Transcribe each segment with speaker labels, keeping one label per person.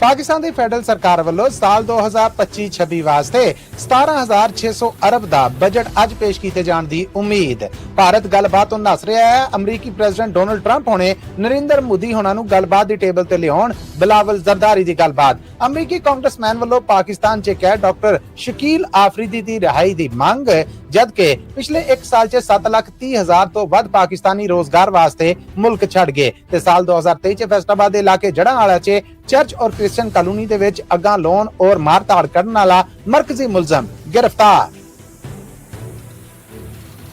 Speaker 1: ਪਾਕਿਸਤਾਨ ਦੀ federal ਸਰਕਾਰ ਵੱਲੋਂ ਸਾਲ 2025-26 ਵਾਸਤੇ 17,600 ਅਰਬ ਦਾ ਬਜਟ ਅੱਜ ਪੇਸ਼ ਕੀਤੇ ਜਾਣ ਦੀ ਉਮੀਦ। ਭਾਰਤ ਗੱਲਬਾਤ ਨੂੰ ਨੱਸ ਰਿਹਾ ਹੈ। ਅਮਰੀਕੀ ਪ੍ਰੈਜ਼ੀਡੈਂਟ ਡੋਨਲਡ ਟਰੰਪ ਹੋਣੇ ਨਰਿੰਦਰ ਮੋਦੀ ਹੋਣਾ ਨੂੰ ਗੱਲਬਾਤ ਦੀ ਟੇਬਲ ਤੇ ਲਿਆਉਣ ਬਿਲਾਵਲ ਜ਼ਰਦਾਰੀ ਦੀ ਗੱਲਬਾਤ। ਅਮਰੀਕੀ ਕਾਂਗਰਸਮੈਨ ਵੱਲੋਂ ਪਾਕਿਸਤਾਨ 'ਚ ਕੈਦ ਡਾਕਟਰ ਸ਼ਕੀਲ ਆਫਰੀਦੀ ਦੀ ਰਿਹਾਈ ਦੀ ਮੰਗ, ਜਦਕਿ ਪਿਛਲੇ 1 ਸਾਲ 'ਚ 7,30,000 ਤੋਂ ਵੱਧ ਪਾਕਿਸਤਾਨੀ ਰੋਜ਼ਗਾਰ ਵਾਸਤੇ ਮੁਲਕ ਛੱਡ ਗਏ ਤੇ ਸਾਲ 2023 'ਚ ਫੈਸਲਾਬਾਦ ਦੇ ਇਲਾਕੇ ਜੜਾਂਵਾਲਾ 'ਚ ਚਰਚ और क्रिश्चियन कॉलोनी दे विच अग्गां लाउण और मार-धाड़ करन वाला मरकजी मुलजम गिरफ्तार।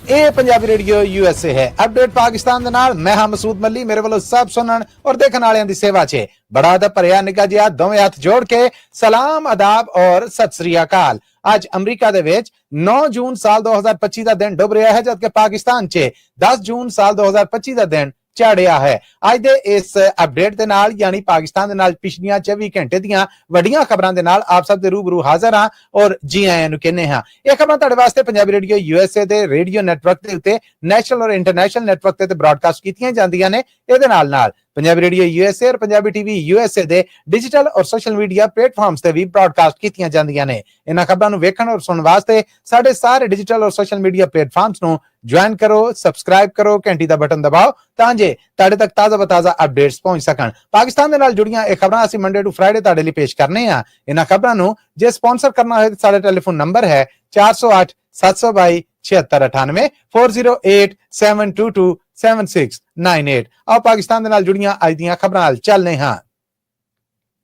Speaker 1: ਇਹ ਪੰਜਾਬੀ ਰੇਡੀਓ USA ਹੈ। ਅਪਡੇਟ ਪਾਕਿਸਤਾਨ ਦੇ ਨਾਲ ਮੈਂ ਹਾਂ ਮਸੂਦ ਮੱਲੀ। ਮੇਰੇ ਵੱਲੋਂ ਸਭ ਸੁਣਨ ਔਰ ਦੇਖਣ ਵਾਲਿਆਂ ਦੀ ਸੇਵਾ 'ਚ ਬੜਾ ਅਦਬ ਭਰਿਆ ਨਿੱਘਾ ਜਿਹਾ ਦੋਵੇਂ ਹੱਥ ਜੋੜ ਕੇ ਸਲਾਮ ਆਦਾਬ ਔਰ ਸਤਿ ਸ੍ਰੀ ਅਕਾਲ। ਅੱਜ ਅਮਰੀਕਾ ਦੇ ਵਿੱਚ 9 ਜੂਨ ਸਾਲ 2025 ਦਾ ਦਿਨ ਡੁੱਬ ਰਿਹਾ ਹੈ, ਜਦਕਿ ਪਾਕਿਸਤਾਨ 'ਚ 10 ਜੂਨ ਸਾਲ 2025 ਦਾ ਦਿਨ ਝਾੜਿਆ ਹੈ। ਅੱਜ ਦੇ ਇਸ ਅਪਡੇਟ ਦੇ ਨਾਲ ਯਾਨੀ ਪਾਕਿਸਤਾਨ ਦੇ ਨਾਲ ਪਿਛਲੀਆਂ 24 ਘੰਟੇ ਦੀਆਂ ਵੱਡੀਆਂ ਖਬਰਾਂ ਦੇ ਨਾਲ ਆਪ ਸਭ ਦੇ ਰੂਬਰੂ ਹਾਜ਼ਰ ਹਾਂ ਔਰ ਜੀ ਆਇਆਂ ਨੂੰ ਕਹਿੰਦੇ ਹਾਂ। ਇਹ ਖਬਰਾਂ ਤੁਹਾਡੇ ਵਾਸਤੇ ਪੰਜਾਬੀ ਰੇਡੀਓ USA ਦੇ ਰੇਡੀਓ ਨੈਟਵਰਕ ਦੇ ਉੱਤੇ ਨੈਸ਼ਨਲ ਔਰ ਇੰਟਰਨੈਸ਼ਨਲ ਨੈਟਵਰਕ ਤੇ ਬ੍ਰਾਡਕਾਸਟ ਕੀਤੀਆਂ ਜਾਂਦੀਆਂ ਨੇ। ਇਹਦੇ ਨਾਲ ਪੰਜਾਬੀ ਰੇਡੀਓ USA ਔਰ ਪੰਜਾਬੀ TV USA ਦੇ ਡਿਜੀਟਲ ਔਰ ਸੋਸ਼ਲ ਮੀਡੀਆ ਪਲੇਟਫਾਰਮਸ ਤੇ ਵੀ ਬ੍ਰਾਡਕਾਸਟ ਕੀਤੀਆਂ ਜਾਂਦੀਆਂ ਨੇ। ਇਹਨਾਂ ਖਬਰਾਂ ਨੂੰ ਵੇਖਣ ਔਰ ਸੁਣਨ ਵਾਸਤੇ ਸਾਡੇ ਸਾਰੇ ਡਿਜੀਟਲ ਔਰ ਸੋਸ਼ਲ ਮੀਡੀਆ ਪਲੇਟਫਾਰਮਸ ਨੂੰ ज्वाइन करो, सब्सक्राइब करो, घंटी का बटन दबाओ तांजे ਤੁਹਾਡੇ ਤੱਕ ਤਾਜ਼ਾ ਅਪਡੇਟਸ ਪਹੁੰਚ ਸਕਣ। ਪਾਕਿਸਤਾਨ ਦੇ ਨਾਲ ਜੁੜੀਆਂ ਇਹ ਖਬਰਾਂ ਅਸੀਂ ਮੰਡੇ ਟੂ ਫਰਾਈਡੇ ਤੁਹਾਡੇ ਲਈ ਪੇਸ਼ ਕਰਨੇ ਆ। ਇਹਨਾਂ ਖਬਰਾਂ ਨੂੰ ਜੇ ਸਪਾਂਸਰ ਕਰਨਾ ਹੋਵੇ ਤਾਂ ਸਾਡਾ ਟੈਲੀਫੋਨ ਨੰਬਰ ਹੈ 408 722 7698 408 722 7698। ਆਓ ਪਾਕਿਸਤਾਨ ਦੇ ਨਾਲ ਜੁੜੀਆਂ ਅੱਜ ਦੀਆਂ ਖਬਰਾਂ ਨਾਲ ਚੱਲਦੇ ਹਾਂ।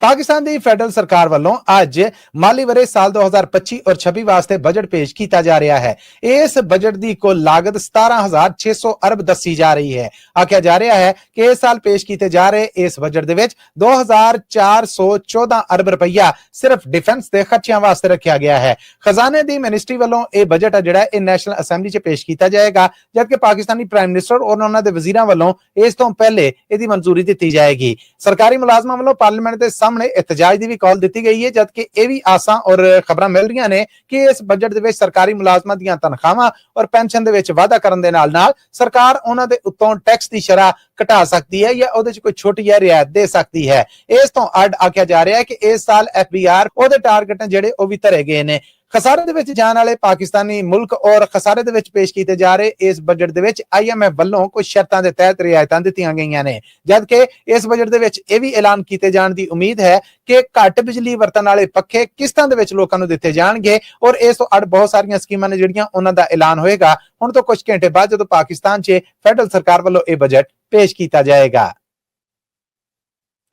Speaker 1: ਪਾਕਿਸਤਾਨ ਦੀ ਫੈਡਰਲ ਸਰਕਾਰ ਵੱਲੋਂ ਅੱਜ ਮਾਲੀ ਵਰੇ ਸਾਲ 2025 ਔਰ 26 ਵਾਸਤੇ ਬਜਟ ਪੇਸ਼ ਕੀਤਾ ਜਾ ਰਿਹਾ ਹੈ। ਇਸ ਬਜਟ ਦੀ ਕੁੱਲ ਲਾਗਤ 17,600 ਅਰਬ ਦੱਸੀ ਜਾ ਰਹੀ ਹੈ। ਆਖਿਆ ਜਾ ਰਿਹਾ ਹੈ ਕਿ ਇਸ ਸਾਲ ਪੇਸ਼ ਕੀਤੇ ਜਾ ਰਹੇ ਇਸ ਬਜਟ ਦੇ ਵਿੱਚ 2,414 ਅਰਬ ਰੁਪਈਆ ਸਿਰਫ ਡਿਫੈਂਸ ਦੇ ਖਰਚਿਆਂ ਵਾਸਤੇ ਰੱਖਿਆ ਗਿਆ ਹੈ। ਖਜ਼ਾਨੇ ਦੀ ਮਿਨਿਸਟਰੀ ਵੱਲੋਂ ਇਹ ਬਜਟ ਜਿਹੜਾ ਇਹ ਨੈਸ਼ਨਲ ਅਸੈਂਬਲੀ 'ਚ ਪੇਸ਼ ਕੀਤਾ ਜਾਏਗਾ, ਜਦਕਿ ਪਾਕਿਸਤਾਨੀ ਪ੍ਰਾਈਮ ਮਿਨਿਸਟਰ ਔਰ ਉਹਨਾਂ ਦੇ ਵਜ਼ੀਰਾਂ ਵੱਲੋਂ ਇਸ ਤੋਂ ਪਹਿਲੇ ਇਹਦੀ ਮਨਜ਼ੂਰੀ ਦਿੱਤੀ ਜਾਏਗੀ। ਸਰਕਾਰੀ ਮੁਲਾਜ਼ਮਾਂ ਵੱਲੋਂ ਪਾਰਲੀਮੈਂਟ ਦੇ ਸਾਹਮਣੇ ਇhtਜਾਜ ਦੀ ਵੀ ਕਾਲ ਦਿੱਤੀ ਗਈ ਹੈ, ਜਦਕਿ ਇਹ ਵੀ ਆਸਾਂ ਔਰ ਖਬਰਾਂ ਮਿਲ ਰਹੀਆਂ ਨੇ ਕਿ ਇਸ ਬਜਟ ਦੇ ਵਿੱਚ ਸਰਕਾਰੀ ਮੁਲਾਜ਼ਮਾਂ ਦੀਆਂ ਤਨਖਾਹਾਂ ਔਰ ਪੈਨਸ਼ਨ ਦੇ ਵਿੱਚ ਵਾਧਾ ਕਰਨ ਦੇ ਨਾਲ ਸਰਕਾਰ ਉਹਨਾਂ ਦੇ ਉੱਤੋਂ ਟੈਕਸ ਦੀ ਸ਼ਰ੍ਹਾ ਘਟਾ ਸਕਦੀ ਹੈ ਜਾਂ ਉਹਦੇ 'ਚ ਕੋਈ ਛੋਟੀ ਜਿਹੀ ਰਿਆਇਤ ਦੇ ਸਕਦੀ ਹੈ। ਇਸ ਤੋਂ ਅੱਡ ਆਖਿਆ ਜਾ ਰਿਹਾ ਹੈ ਕਿ ਇਸ ਸਾਲ FBR ਉਹਦੇ ਟਾਰਗੇਟ ਜਿਹੜੇ ਉਹ ਵੀ ਧਰੇ ਗਏ ਨੇ। ਖਸਾਰੇ ਦੇ ਵਿੱਚ ਜਾਣ ਵਾਲੇ ਪਾਕਿਸਤਾਨੀ ਮੁਲਕ ਔਰ ਖਸਾਰੇ ਦੇ ਵਿੱਚ ਪੇਸ਼ ਕੀਤੇ ਜਾ ਰਹੇ ਇਸ ਬਜਟ ਦੇ ਵਿੱਚ IMF ਵੱਲੋਂ ਕੁਝ ਸ਼ਰਤਾਂ ਦੇ ਤਹਿਤ ਰਿਆਇਤਾਂ ਦਿੱਤੀਆਂ ਗਈਆਂ ਨੇ, ਜਦਕਿ ਇਸ ਬਜਟ ਦੇ ਵਿੱਚ ਇਹ ਵੀ ਐਲਾਨ ਕੀਤੇ ਜਾਣ ਦੀ ਉਮੀਦ ਹੈ ਕਿ ਘੱਟ ਬਿਜਲੀ ਵਰਤਣ ਵਾਲੇ ਪੱਖੇ ਕਿਸ਼ਤਾਂ ਦੇ ਵਿੱਚ ਲੋਕਾਂ ਨੂੰ ਦਿੱਤੇ ਜਾਣਗੇ ਔਰ ਇਸ ਤੋਂ ਅੱਡ ਬਹੁਤ ਸਾਰੀਆਂ ਸਕੀਮਾਂ ਨੇ ਜਿਹੜੀਆਂ ਉਹਨਾਂ ਦਾ ਐਲਾਨ ਹੋਏਗਾ ਹੁਣ ਤੋਂ ਕੁਝ ਘੰਟੇ ਬਾਅਦ, ਜਦੋਂ ਪਾਕਿਸਤਾਨ 'ਚ ਫੈਡਰਲ ਸਰਕਾਰ ਵੱਲੋਂ ਇਹ ਬਜਟ ਪੇਸ਼ ਕੀਤਾ ਜਾਏਗਾ।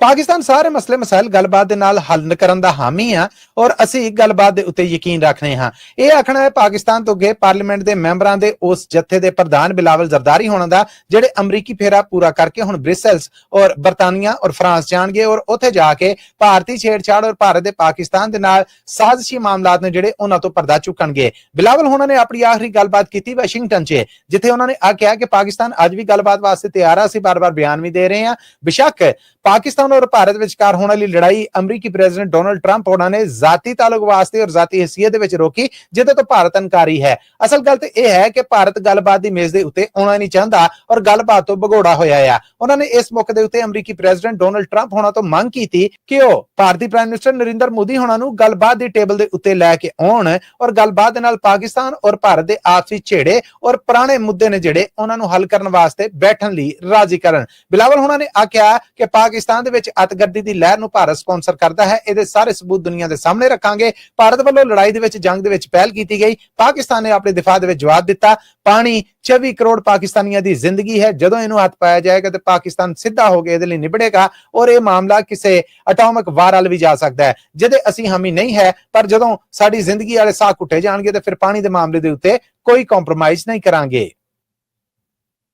Speaker 1: ਪਾਕਿਸਤਾਨ ਸਾਰੇ ਮਸਲੇ ਮਸਾਇਲ ਗੱਲਬਾਤ ਦੇ ਨਾਲ ਹੱਲ ਕਰਨ ਦਾ ਹਾਮੀ ਆ ਔਰ ਅਸੀਂ ਗੱਲਬਾਤ ਦੇ ਉੱਤੇ ਯਕੀਨ ਰੱਖਦੇ ਹਾਂ। ਇਹ ਆਖਣਾ ਹੈ ਪਾਕਿਸਤਾਨ ਤੋਂ ਗਏ ਪਾਰਲੀਮੈਂਟ ਦੇ ਮੈਂਬਰਾਂ ਦੇ ਉਸ ਜੱਥੇ ਦੇ ਪ੍ਰਧਾਨ ਬਿਲਾਵਲ ਜ਼ਰਦਾਰੀ ਹੋਣਾ ਦਾ, ਜਿਹੜੇ ਅਮਰੀਕੀ ਫੇਰਾ ਪੂਰਾ ਕਰਕੇ ਹੁਣ ਬ੍ਰਿਸਲਸ ਔਰ ਬਰਤਾਨੀਆ ਔਰ ਫਰਾਂਸ ਜਾਣਗੇ ਔਰ ਉੱਥੇ ਜਾ ਕੇ ਭਾਰਤੀ ਛੇੜਛਾੜ ਔਰ ਭਾਰਤ ਦੇ ਪਾਕਿਸਤਾਨ ਦੇ ਨਾਲ ਸਾਜ਼ਿਸ਼ੀ ਮਾਮਲਾਤ ਨੇ ਜਿਹੜੇ ਉਹਨਾਂ ਤੋਂ ਪਰਦਾ ਚੁੱਕਣਗੇ। ਬਿਲਾਵਲ ਹੋਣਾ ਨੇ ਆਪਣੀ ਆਖਰੀ ਗੱਲਬਾਤ ਕੀਤੀ ਵਾਸ਼ਿੰਗਟਨ 'ਚ, ਜਿੱਥੇ ਉਹਨਾਂ ਨੇ ਆਖਿਆ ਕਿ ਪਾਕਿਸਤਾਨ ਅੱਜ ਵੀ ਗੱਲਬਾਤ ਵਾਸਤੇ ਤਿਆਰ ਆ। ਅਸੀਂ ਬਾਰ-ਬਾਰ ਬਿਆਨ ਵੀ ਦੇ ਰਹੇ ਹਾਂ। ਬੇਸ਼ੱਕ ਪਾਕਿਸਤਾਨ और भारत विचकार होने वाली लड़ाई अमरीकी प्रेसिडेंट डोनाल्ड ट्रंप होना ने जाती ताल्लुक वास्ते और जाती हैसियत दे विच रोकी, जिहदे तो भारत इनकारी है। असल गल ते यह है कि भारत गलबात दी मेज दे उत्ते आउणा नहीं चाहता और गलबात तो भगोड़ा होया है। उन्होंने इस मौके दे उत्ते अमरीकी प्रेसिडेंट डोनाल्ड ट्रंप होना तो मंग की कि वह भारतीय प्राइम मिनिस्टर नरेंद्र मोदी होना नूं गलबात दी टेबल दे उत्ते लैके आउण और गलबात दे नाल पाकिस्तान और भारत दे आपसी झेड़े और पुराने मुद्दे ने जिहड़े उन्हां नूं हल करन वास्ते बैठण लई राजी करन। बिलावल होना ने आख्या कि पाकिस्तान दे विच अतगर्दी दी लहर नूं भारत स्पॉन्सर करता है। ਇਹਦੇ ਸਾਰੇ ਸਬੂਤ ਦੁਨੀਆ ਦੇ ਸਾਹਮਣੇ ਰੱਖਾਂਗੇ। ਭਾਰਤ ਵੱਲੋਂ ਲੜਾਈ ਦੇ ਵਿੱਚ ਜੰਗ ਦੇ ਵਿੱਚ ਪਹਿਲ ਕੀਤੀ ਗਈ। ਪਾਕਿਸਤਾਨ ਨੇ ਆਪਣੇ ਦਿਫਾਅ ਦੇ ਵਿੱਚ ਜਵਾਬ ਦਿੱਤਾ। ਪਾਣੀ 24 ਕਰੋੜ ਪਾਕਿਸਤਾਨੀਆਂ ਦੀ ਜ਼ਿੰਦਗੀ ਹੈ। ਜਦੋਂ ਇਹਨੂੰ ਹੱਥ ਪਾਇਆ ਜਾਏਗਾ ਤੇ ਪਾਕਿਸਤਾਨ ਸਿੱਧਾ ਹੋ ਕੇ ਇਹਦੇ ਲਈ ਨਿਬੜੇਗਾ ਔਰ ਇਹ ਮਾਮਲਾ ਕਿਸੇ ਐਟੋਮਿਕ ਵਾਰ ਵੱਲ ਵੀ ਜਾ ਸਕਦਾ ਹੈ, ਜਿਹਦੇ ਅਸੀਂ ਹਾਮੀ ਨਹੀਂ ਹੈ। ਪਰ ਜਦੋਂ ਸਾਡੀ ਜ਼ਿੰਦਗੀ ਵਾਲੇ ਸਾਹ ਘੁੱਟੇ ਜਾਣਗੇ ਤੇ ਫਿਰ ਪਾਣੀ ਦੇ ਮਾਮਲੇ ਦੇ ਉੱਤੇ ਕੋਈ ਕੰਪਰੋਮਾਈਜ਼ ਨਹੀਂ ਕਰਾਂਗੇ।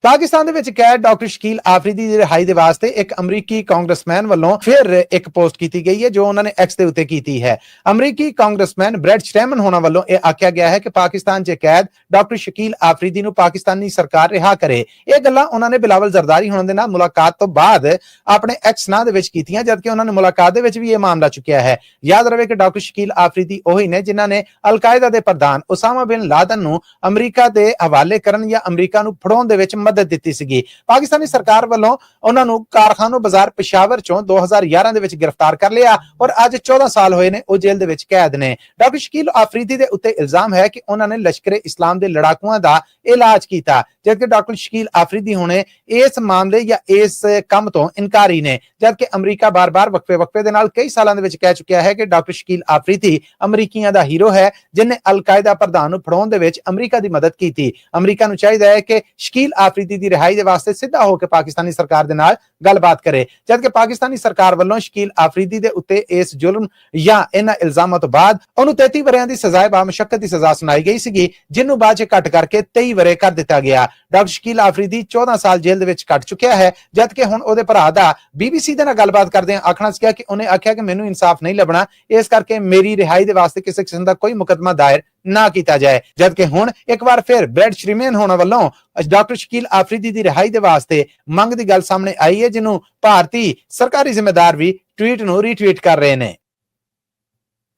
Speaker 1: ਪਾਕਿਸਤਾਨ ਦੇ ਵਿੱਚ ਕੈਦ ਡਾਕਟਰ ਸ਼ਕੀਲ ਆਫਰੀਦੀ ਦੀ ਰਿਹਾਈ ਦੇ ਵਾਸਤੇ ਇੱਕ ਅਮਰੀਕੀ ਕਾਂਗਰਸਮੈਨ ਵੱਲੋਂ ਫਿਰ ਇੱਕ ਪੋਸਟ ਕੀਤੀ ਗਈ ਹੈ, ਜੋ ਉਹਨਾਂ ਨੇ ਐਕਸ ਦੇ ਉੱਤੇ ਕੀਤੀ ਹੈ। ਅਮਰੀਕੀ ਕਾਂਗਰਸਮੈਨ ਬ੍ਰੈਡ ਸ਼ਟੈਮਨ ਹੋਣਾ ਵੱਲੋਂ ਇਹ ਆਖਿਆ ਗਿਆ ਹੈ ਕਿ ਪਾਕਿਸਤਾਨ 'ਚ ਕੈਦ ਡਾਕਟਰ ਸ਼ਕੀਲ ਆਫਰੀਦੀ ਨੂੰ ਪਾਕਿਸਤਾਨੀ ਸਰਕਾਰ ਰਿਹਾ ਕਰੇ। ਇਹ ਗੱਲਾਂ ਉਹਨਾਂ ਨੇ ਬਿਲਾਵਲ ਜ਼ਰਦਾਰੀ ਹੋਣ ਦੇ ਨਾਲ ਮੁਲਾਕਾਤ ਤੋਂ ਬਾਅਦ ਆਪਣੇ ਐਕਸ ਨਾਂ ਦੇ ਵਿੱਚ ਕੀਤੀਆਂ, ਜਦਕਿ ਉਹਨਾਂ ਨੇ ਮੁਲਾਕਾਤ ਦੇ ਵਿੱਚ ਵੀ ਇਹ ਮਾਮਲਾ ਚੁੱਕਿਆ ਹੈ। ਯਾਦ ਰਵੇ ਕਿ ਡਾਕਟਰ ਸ਼ਕੀਲ ਆਫਰੀਦੀ ਉਹੀ ਨੇ ਜਿਨ੍ਹਾਂ ਨੇ ਅਲ-ਕਾਇਦਾ ਦੇ ਪ੍ਰਧਾਨ ਉਸਾਮਾ ਬਿਨ ਲਾਦਨ ਨੂੰ ਅਮਰੀਕਾ ਦੇ ਹਵਾਲੇ ਕਰਨ ਜਾਂ ਅਮਰੀਕਾ ਨੂੰ ਫੜਾਉਣ ਦੇ ਵਿੱਚ ਮਦਦ ਮਦਦ ਦਿੱਤੀ ਸੀਗੀ। ਪਾਕਿਸਤਾਨੀ ਸਰਕਾਰ ਵੱਲੋਂ ਉਹਨਾਂ ਨੂੰ ਕਾਰਖਾਨੋ ਬਾਜ਼ਾਰ ਪਿਸ਼ਾਵਰ ਚੋਂ 2011 ਦੇ ਵਿੱਚ ਗ੍ਰਿਫਤਾਰ ਕਰ ਲਿਆ ਔਰ ਅੱਜ 14 ਸਾਲ ਹੋਏ ਨੇ ਉਹ ਜੇਲ੍ਹ ਦੇ ਵਿੱਚ ਕੈਦ ਨੇ। ਡਾਕਟਰ ਸ਼ਕੀਲ ਆਫਰੀਦੀ ਦੇ ਉੱਤੇ ਇਲਜ਼ਾਮ ਹੈ ਕਿ ਉਹਨਾਂ ਨੇ ਲਸ਼ਕਰੇ ਇਸਲਾਮ ਦੇ ਲੜਾਕੂਆਂ ਦਾ ਇਲਾਜ ਕੀਤਾ, ਜਦਕਿ ਡਾਕਟਰ ਸ਼ਕੀਲ ਆਫਰੀਦੀ ਹੁਣੇ ਇਸ ਮਾਮਲੇ ਜਾਂ ਇਸ ਕੰਮ ਤੋਂ ਇਨਕਾਰੀ ਨੇ, ਜਦਕਿ ਅਮਰੀਕਾ ਬਾਰ-ਬਾਰ ਵਕਫੇ ਦੇ ਨਾਲ ਕਈ ਸਾਲਾਂ ਦੇ ਵਿੱਚ ਕਹਿ ਚੁੱਕਿਆ ਹੈ ਕਿ ਡਾਕਟਰ ਸ਼ਕੀਲ ਆਫਰੀਦੀ ਅਮਰੀਕੀਆਂ ਦਾ ਹੀਰੋ ਹੈ ਜਿਨਨੇ ਅਲ-ਕਾਇਦਾ ਪ੍ਰਧਾਨ ਨੂੰ ਫੜਾਉਣ ਦੇ ਵਿੱਚ ਅਮਰੀਕਾ ਦੀ ਮਦਦ ਕੀਤੀ। ਅਮਰੀਕਾ ਨੂੰ ਚਾਹੀਦਾ ਹੈ ਕਿ ਸ਼ਕੀਲ ਆਫਰੀਦੀ ਦੀ ਰਿਹਾਈ ਦੇ ਵਾਸਤੇ ਸਿੱਧਾ ਹੋ ਕੇ ਪਾਕਿਸਤਾਨੀ ਸਰਕਾਰ ਦੇ ਨਾਲ ਗੱਲਬਾਤ ਕਰੇ, ਜਦਕਿ ਪਾਕਿਸਤਾਨੀ ਸਰਕਾਰ ਵੱਲੋਂ ਸ਼ਕੀਲ ਆਫਰੀਦੀ ਦੇ ਉੱਤੇ ਇਸ ਜ਼ੁਲਮ ਜਾਂ ਇਹਨਾਂ ਇਲਜ਼ਾਮਾਂ ਤੋਂ ਬਾਅਦ ਉਹਨੂੰ 33 ਵਰ੍ਹਿਆਂ ਦੀ ਸਜ਼ਾਏ ਬਾਮਸ਼ੱਕਤ ਦੀ ਸਜ਼ਾ ਸੁਣਾਈ ਗਈ ਸੀਗੀ, ਜਿਹਨੂੰ ਬਾਅਦ ਚ ਘੱਟ ਕਰਕੇ 23 ਵਰ੍ਹੇ ਕਰ ਦਿੱਤਾ ਗਿਆ। ਡਾਕਟਰ ਸ਼ਕੀਲ ਆਫਰੀਦੀ 14 ਸਾਲ ਜੇਲ੍ਹ ਦੇ ਵਿੱਚ ਕੱਟ ਚੁੱਕਿਆ ਹੈ, ਜਦਕਿ ਹੁਣ ਉਹਦੇ ਭਰਾ ਦਾ BBC ਦੇ ਨਾਲ ਗੱਲਬਾਤ ਕਰਦੇ ਆਖਣਾ ਸੀ ਕਿ ਉਹਨੇ ਆਖਿਆ ਕਿ ਮੈਨੂੰ ਇਨਸਾਫ ਨਹੀਂ ਲੱਭਣਾ, ਇਸ ਕਰਕੇ ਮੇਰੀ ਰਿਹਾਈ ਦੇ ਵਾਸਤੇ ਕਿਸੇ ਕਿਸਮ ਦਾ ਕੋਈ ਮੁਕੱਦਮਾ ਦਾਇਰ ਨਾ ਕੀਤਾ ਜਾਏ। ਜਦਕਿ ਹੁਣ ਇੱਕ ਵਾਰ ਫਿਰ ਬ੍ਰੈਡ ਸ਼੍ਰੀਮੈਨ ਹੋਣਾ ਵੱਲੋਂ ਡਾਕਟਰ ਸ਼ਕੀਲ ਆਫਰੀਦੀ ਦੀ ਰਿਹਾਈ ਦੇ ਵਾਸਤੇ ਮੰਗ ਦੀ ਗੱਲ ਸਾਹਮਣੇ ਆਈ ਹੈ, ਜਿਹਨੂੰ ਭਾਰਤੀ ਸਰਕਾਰੀ ਜ਼ਿੰਮੇਦਾਰ ਵੀ ਟਵੀਟ ਨੂੰ ਰੀਟਵੀਟ ਕਰ ਰਹੇ ਨੇ।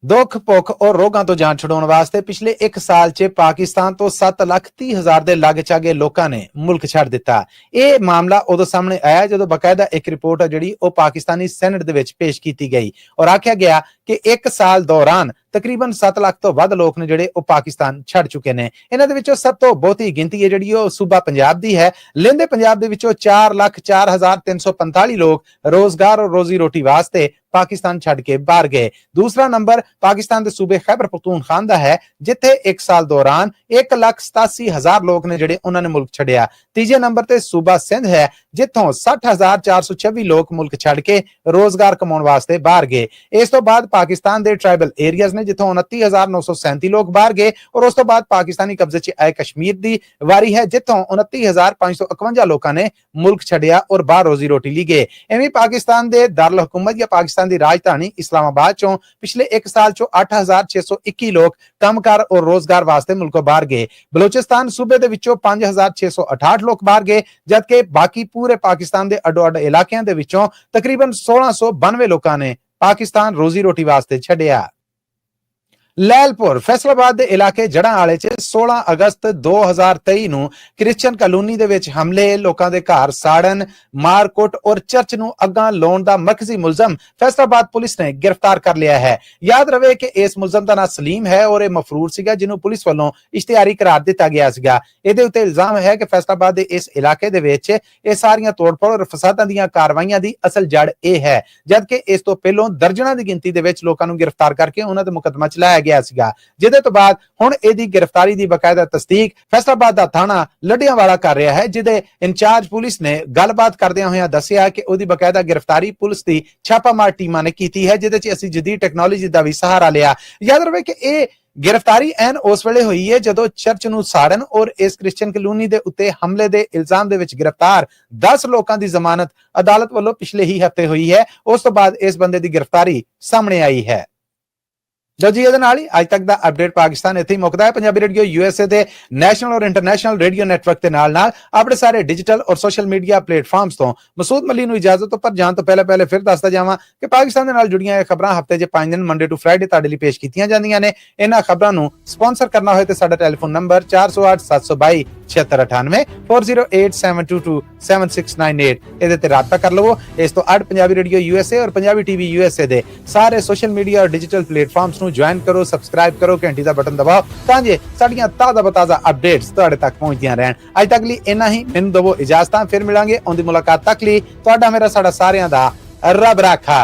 Speaker 1: ਦੁੱਖ ਭੁੱਖ ਔਰ ਰੋਗਾਂ ਤੋਂ ਜਾਨ ਛੁਡਾਉਣ ਵਾਸਤੇ ਪਿਛਲੇ 1 ਸਾਲ 'ਚ ਪਾਕਿਸਤਾਨ ਤੋਂ 7,30,000 ਦੇ ਲਾਗੇ-ਚਾਗੇ ਲੋਕਾਂ ਨੇ ਮੁਲਕ ਛੱਡ ਦਿੱਤਾ। ਇਹ ਮਾਮਲਾ ਉਦੋਂ ਸਾਹਮਣੇ ਆਇਆ ਜਦੋਂ ਬਕਾਇਦਾ ਇੱਕ ਰਿਪੋਰਟ ਜਿਹੜੀ ਉਹ ਪਾਕਿਸਤਾਨੀ ਸੈਨੇਟ ਦੇ ਵਿੱਚ ਪੇਸ਼ ਕੀਤੀ ਗਈ ਔਰ ਆਖਿਆ ਗਿਆ ਕਿ 1 ਸਾਲ ਦੌਰਾਨ ਤਕਰੀਬਨ 7 ਲੱਖ ਤੋਂ ਵੱਧ ਲੋਕ ਨੇ ਜਿਹੜੇ ਉਹ ਪਾਕਿਸਤਾਨ ਛੱਡ ਚੁੱਕੇ ਨੇ। ਇਹਨਾਂ ਦੇ ਵਿੱਚੋਂ ਸਭ ਤੋਂ ਬਹੁਤੀ ਗਿਣਤੀ ਹੈ ਜਿਹੜੀ ਉਹ ਸੂਬਾ ਪੰਜਾਬ ਦੀ ਹੈ। ਲਹਿੰਦੇ ਪੰਜਾਬ ਦੇ ਵਿੱਚੋਂ 4,04,345 ਲੋਕ ਰੋਜ਼ਗਾਰ ਔਰ ਰੋਜ਼ੀ ਰੋਟੀ ਵਾਸਤੇ ਪਾਕਿਸਤਾਨ ਛੱਡ ਕੇ ਬਾਹਰ ਗਏ। ਦੂਸਰਾ ਨੰਬਰ ਪਾਕਿਸਤਾਨ ਦੇ ਸੂਬੇ ਖੈਬਰ ਪਖਤੂਨਖਵਾ ਦਾ ਹੈ, ਜਿੱਥੇ 1 ਸਾਲ ਦੌਰਾਨ 1,87,000 ਲੋਕ ਨੇ ਜਿਹੜੇ ਉਹਨਾਂ ਨੇ ਮੁਲਕ ਛੱਡਿਆ। ਤੀਜੇ ਨੰਬਰ ਤੇ ਸੂਬਾ ਸਿੰਧ ਹੈ, ਜਿੱਥੋਂ 60,426 ਲੋਕ ਮੁਲਕ ਛੱਡ ਕੇ ਰੋਜ਼ਗਾਰ ਕਮਾਉਣ ਵਾਸਤੇ ਬਾਹਰ ਗਏ। ਇਸ ਤੋਂ ਬਾਅਦ ਪਾਕਿਸਤਾਨ ਦੇ ਟ੍ਰਾਈਬਲ ਏਰੀਆਜ਼ ਨੇ, ਜਿੱਥੋਂ 29,937 ਲੋਕ ਬਾਹਰ ਗਏ ਔਰ ਉਸ ਤੋਂ ਬਾਅਦ ਪਾਕਿਸਤਾਨੀ ਕਬਜ਼ੇ 'ਚ ਆਏ ਕਸ਼ਮੀਰ ਦੀ ਵਾਰੀ ਹੈ, ਜਿੱਥੋਂ 29,551 ਲੋਕਾਂ ਨੇ ਮੁਲਕ ਛੱਡਿਆ ਔਰ ਬਾਹਰ ਰੋਜ਼ੀ ਰੋਟੀ ਲਈ ਗਏ। ਐਵੇਂ ਪਾਕਿਸਤਾਨ ਦੇ ਦਾਰੁਲ ਹਕੂਮਤ ਜਾਂ ਪਾਕਿਸਤਾਨ ਦੀ ਰਾਜਧਾਨੀ ਇਸਲਾਮਾਬਾਦ ਚੋਂ ਪਿਛਲੇ 1 ਸਾਲ ਚੋਂ 8,621 ਲੋਕ ਕੰਮਕਾਰ ਔਰ ਰੋਜ਼ਗਾਰ ਵਾਸਤੇ ਮੁਲਕੋਂ ਬਾਹਰ ਗਏ। ਬਲੋਚਿਸਤਾਨ ਸੂਬੇ ਦੇ ਵਿੱਚੋਂ 5,668 ਲੋਕ ਬਾਹਰ ਗਏ, ਜਦਕਿ ਬਾਕੀ ਪੂਰੇ ਪਾਕਿਸਤਾਨ ਦੇ ਅੱਡੋ-ਅੱਡ ਇਲਾਕਿਆਂ ਦੇ ਵਿੱਚੋਂ ਤਕਰੀਬਨ 1,692 ਲੋਕਾਂ ਨੇ ਪਾਕਿਸਤਾਨ ਰੋਜ਼ੀ ਰੋਟੀ ਵਾਸਤੇ ਛੱਡਿਆ। ਲੈਲਪੁਰ ਫੈਸਲਾਬਾਦ ਦੇ ਇਲਾਕੇ ਜੜਾਂ ਵਾਲੇ 'ਚ 16 ਅਗਸਤ 2023 ਨੂੰ ਕ੍ਰਿਸਚੀਅਨ ਕਲੋਨੀ ਦੇ ਵਿੱਚ ਹਮਲੇ, ਲੋਕਾਂ ਦੇ ਘਰ ਸਾੜਨ, ਮਾਰਕੁੱਟ ਔਰ ਚਰਚ ਨੂੰ ਅੱਗਾਂ ਲਾਉਣ ਦਾ ਮਰਕਜ਼ੀ ਮੁਲਜ਼ਮ ਫੈਸਲਾਬਾਦ ਪੁਲਿਸ ਨੇ ਗ੍ਰਿਫਤਾਰ ਕਰ ਲਿਆ ਹੈ। ਯਾਦ ਰਵੇ ਕਿ ਇਸ ਮੁਲਜ਼ਮ ਦਾ ਨਾਮ ਸਲੀਮ ਹੈ ਔਰ ਇਹ ਮਫਰੂਰ ਸੀਗਾ, ਜਿਹਨੂੰ ਪੁਲਿਸ ਵੱਲੋਂ ਇਸ਼ਤਿਹਾਰੀ ਕਰਾਰ ਦਿੱਤਾ ਗਿਆ ਸੀਗਾ। ਇਹਦੇ ਉੱਤੇ ਇਲਜ਼ਾਮ ਹੈ ਕਿ ਫੈਸਲਾਬਾਦ ਦੇ ਇਸ ਇਲਾਕੇ ਦੇ ਵਿੱਚ ਇਹ ਸਾਰੀਆਂ ਤੋੜਫੋੜ ਔਰ ਫਸਾਦਾਂ ਦੀਆਂ ਕਾਰਵਾਈਆਂ ਦੀ ਅਸਲ ਜੜ ਇਹ ਹੈ, ਜਦਕਿ ਇਸ ਤੋਂ ਪਹਿਲਾਂ ਦਰਜਨਾਂ ਦੀ ਗਿਣਤੀ ਦੇ ਵਿੱਚ ਲੋਕਾਂ ਨੂੰ ਗ੍ਰਿਫਤਾਰ ਕਰਕੇ ਉਹਨਾਂ ਤੇ ਮੁਕੱਦਮਾ ਚਲਾਇਆ ਗਿਆ ਸੀਗਾ, ਜਿਹਦੇ ਤੋਂ ਬਾਅਦ ਹੁਣ ਇਹਦੀ ਗ੍ਰਿਫਤਾਰੀ ਦੀ ਬਕਾਇਦਾ ਤਸਦੀਕ ਫੈਸਲਾਬਾਦ ਦਾ ਥਾਣਾ ਲੱਡਿਆਂਵਾਲਾ ਕਰ ਰਿਹਾ ਹੈ, ਜਿਹਦੇ ਇੰਚਾਰਜ ਪੁਲਿਸ ਨੇ ਗੱਲਬਾਤ ਕਰਦਿਆਂ ਹੋਇਆਂ ਦੱਸਿਆ ਕਿ ਉਹਦੀ ਬਕਾਇਦਾ ਗ੍ਰਿਫਤਾਰੀ ਪੁਲਿਸ ਦੀ ਛਾਪਾਮਾਰ ਟੀਮਾਂ ਨੇ ਕੀਤੀ ਹੈ, ਜਿਹਦੇ 'ਚ ਅਸੀਂ ਜਦੀਦ ਟੈਕਨੋਲੋਜੀ ਦਾ ਵੀ ਸਹਾਰਾ ਲਿਆ। ਯਾਦ ਰਵੇ ਕਿ ਇਹ गिरफ्तारी एन उस वेले हुई है जदों चर्च नूं साड़न और इस क्रिश्चियन कलोनी दे उत्ते हमले दे इल्जाम दे विच गिरफ्तार 10 लोकां दी जमानत अदालत वालों पिछले ही हफ्ते हुई है। उस तो बाद इस बंदे दी गिरफ्तारी सामने आई है। जो जी ਇਹਦੇ ਨਾਲ ਹੀ ਅੱਜ ਤੱਕ ਦਾ ਅਪਡੇਟ ਪਾਕਿਸਤਾਨ ਇੱਥੇ ਹੀ ਮੁੱਕਦਾ ਹੈ। ਪੰਜਾਬੀ ਰੇਡੀਓ USA ਦੇ ਨੈਸ਼ਨਲ ਔਰ ਇੰਟਰਨੈਸ਼ਨਲ ਰੇਡੀਓ ਨੈਟਵਰਕ ਦੇ ਨਾਲ ਆਪਣੇ ਸਾਰੇ ਡਿਜੀਟਲ ਔਰ ਸੋਸ਼ਲ ਮੀਡੀਆ ਪਲੇਟਫਾਰਮਸ ਤੋਂ ਮਸੂਦ ਮੱਲੀ ਨੂੰ ਇਜਾਜ਼ਤ। ਪਰ ਜਾਣ ਤੋਂ ਪਹਿਲੇ ਫਿਰ ਦੱਸਦਾ ਜਾਵਾਂ ਕਿ ਪਾਕਿਸਤਾਨ ਦੇ ਨਾਲ ਜੁੜੀਆਂ ਇਹ ਖਬਰਾਂ ਹਫਤੇ 'ਚ 5 ਦਿਨ ਮੰਡੇ ਟੂ ਫਰਾਈਡੇ ਤੁਹਾਡੇ ਲਈ ਪੇਸ਼ ਕੀਤੀਆਂ ਜਾਂਦੀਆਂ ਨੇ। ਇਹਨਾਂ ਖਬਰਾਂ ਨੂੰ ਸਪਾਂਸਰ ਕਰਨਾ ਹੋਏ ਤੇ ਸਾਡਾ ਟੈਲੀਫੋਨ ਨੰਬਰ 408 722 7698 408 722 7698 ਇਹਦੇ ਤੇ ਰਾਬਤਾ ਕਰ ਲਵੋ। ਇਸ ਤੋਂ ਅੱਡ ਪੰਜਾਬੀ ਰੇਡੀਓ USA ਔਰ ਪੰਜਾਬੀ TV USA ਦੇ ਸਾਰੇ ਸੋਸ਼ਲ ਮੀਡੀਆ ਔਰ ਡਿਜੀਟਲ ਪਲੇਟਫਾਰਮਸ ਨੂੰ ज्वाइन करो, सबसक्राइब करो, घंटी का बटन दबाओ ताकि साडियां ताज़ा बताज़ा अपडेट्स तुहाडे तक पहुंचदियां रहन। अज तक लई इन्ना ही, मैनूं दवो इजाजत। फिर मिलांगे, आउंदी मुलाकात तक लई तुहाडा मेरा साडा सारियां दा रब राखा।